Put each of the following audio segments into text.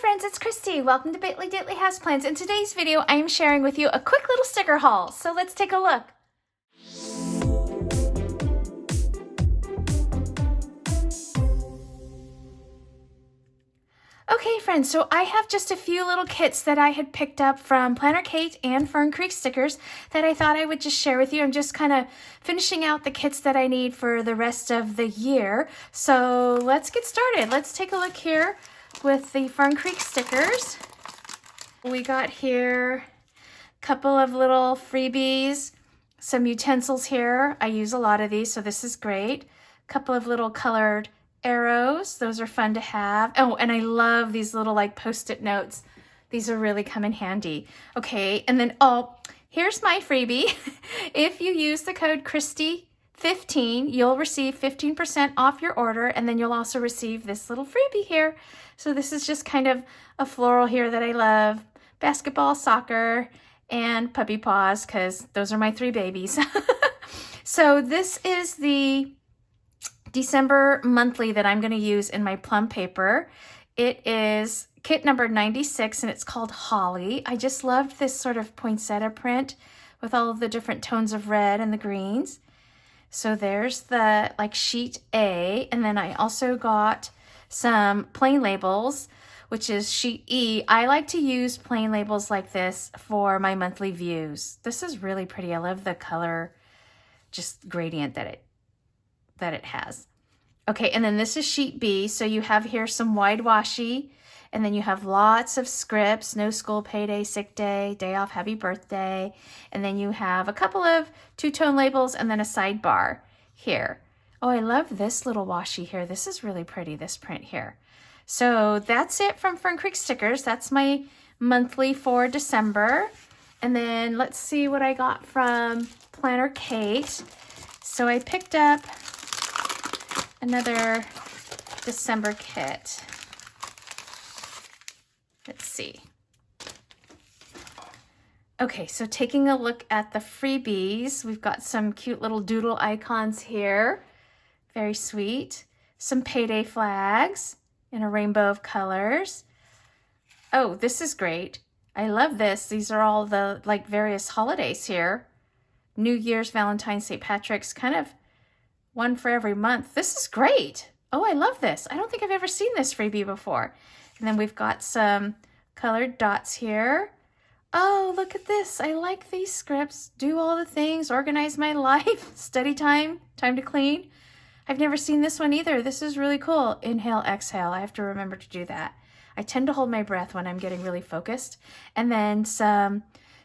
friends, it's Christy. Welcome to Bitly Ditly Houseplants. In today's video, I am sharing with you a quick little sticker haul. So let's take a look. Okay friends, so I have just a few little kits that I had picked up from Planner Kate and Fern Creek Stickers that I thought I would just share with you. I'm just kind of finishing out the kits that I need for the rest of the year. So let's get started. Let's take a look here with the Fern Creek stickers. We got here a couple of little freebies, some utensils here. I use a lot of these, so this is great. A couple of little colored arrows. Those are fun to have. Oh, and I love these little like post-it notes. These are really come in handy. Okay, and then, oh, here's my freebie. If you use the code Christy15, you'll receive 15% off your order, and then you'll also receive this little freebie here. So this is just kind of a floral here that I love. Basketball, soccer, and puppy paws, because those are my three babies. So this is the December monthly that I'm going to use in my plum paper. It is kit number 96 and it's called Holly. I just loved this sort of poinsettia print with all of the different tones of red and the greens. So there's the like sheet A, and then I also got some plain labels, which is sheet E. I like to use plain labels like this for my monthly views. This is really pretty. I love the color just gradient that it has. Okay, and then this is sheet B. So you have here some wide washi, and then you have lots of scripts: no school, payday, sick day, day off, happy birthday. And then you have a couple of two-tone labels and then a sidebar here. Oh, I love this little washi here. This is really pretty, this print here. So that's it from Fern Creek Stickers. That's my monthly for December. And then let's see what I got from Planner Kate. So I picked up another December kit. Let's see. Okay, so taking a look at the freebies, we've got some cute little doodle icons here. Very sweet. Some payday flags in a rainbow of colors. Oh, this is great. I love this. These are all the like various holidays here. New Year's, Valentine's, St. Patrick's, kind of one for every month. This is great. Oh, I love this. I don't think I've ever seen this freebie before. And then we've got some colored dots here. Oh, look at this. I like these scripts. Do all the things, organize my life, study time, time to clean. I've never seen this one either. This is really cool. Inhale, exhale. I have to remember to do that. I tend to hold my breath when I'm getting really focused. And then some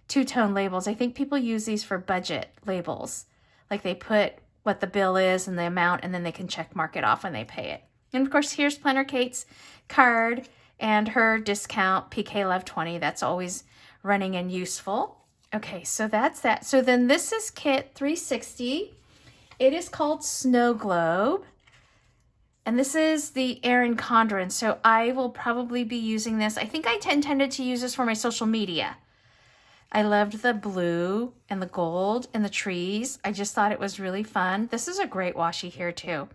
two-tone labels. I think people use these for budget labels. Like they put what the bill is and the amount, and then they can check mark it off when they pay it. And of course, here's Planner Kate's card and her discount, PK Love 20. That's always running and useful. Okay, so that's that. So then this is kit 360. It is called Snow Globe. And this is the Erin Condren. So I will probably be using this. I think I intended to use this for my social media. I loved the blue and the gold and the trees. I just thought it was really fun. This is a great washi here too.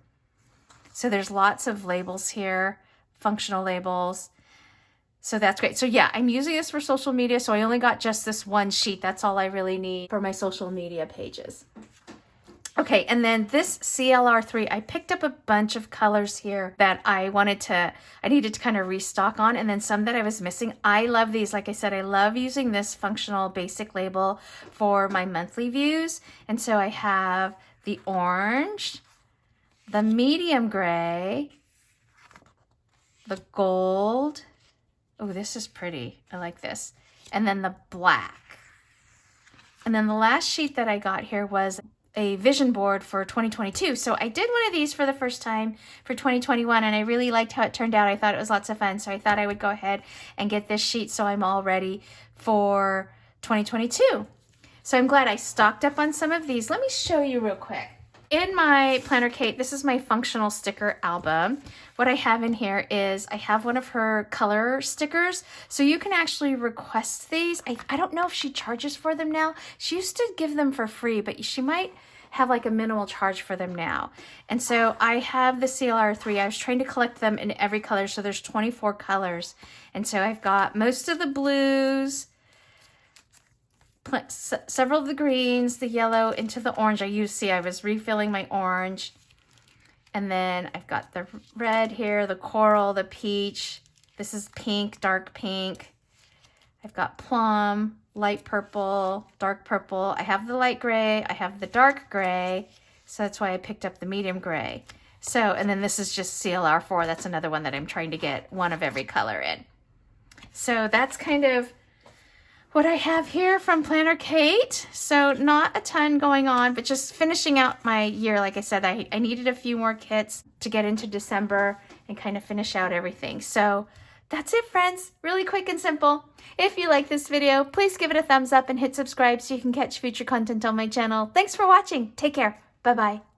So there's lots of labels here, functional labels. So that's great. So yeah, I'm using this for social media. So I only got just this one sheet. That's all I really need for my social media pages. Okay, and then this CLR3, I picked up a bunch of colors here that I needed to kind of restock on, and then some that I was missing. I love these. Like I said, I love using this functional basic label for my monthly views. And so I have the orange, the medium gray, the gold. Oh, this is pretty. I like this. And then the black. And then the last sheet that I got here was a vision board for 2022. So I did one of these for the first time for 2021, and I really liked how it turned out. I thought it was lots of fun. So I thought I would go ahead and get this sheet so I'm all ready for 2022. So I'm glad I stocked up on some of these. Let me show you real quick. In my Planner Kate, this is my functional sticker album. What I have in here is I have one of her color stickers. So you can actually request these. I don't know if she charges for them now. She used to give them for free, but she might have like a minimal charge for them now. And so I have the CLR3. I was trying to collect them in every color. So there's 24 colors. And so I've got most of the blues, several of the greens, the yellow, into the orange. I was refilling my orange. And then I've got the red here, the coral, the peach. This is pink, dark pink. I've got plum, light purple, dark purple. I have the light gray. I have the dark gray. So that's why I picked up the medium gray. So, and then this is just CLR4. That's another one that I'm trying to get one of every color in. So that's kind of what I have here from Planner Kate. So not a ton going on, but just finishing out my year. Like I said, I needed a few more kits to get into December and kind of finish out everything. So that's it, friends. Really quick and simple. If you like this video, please give it a thumbs up and hit subscribe so you can catch future content on my channel. Thanks for watching. Take care. Bye-bye.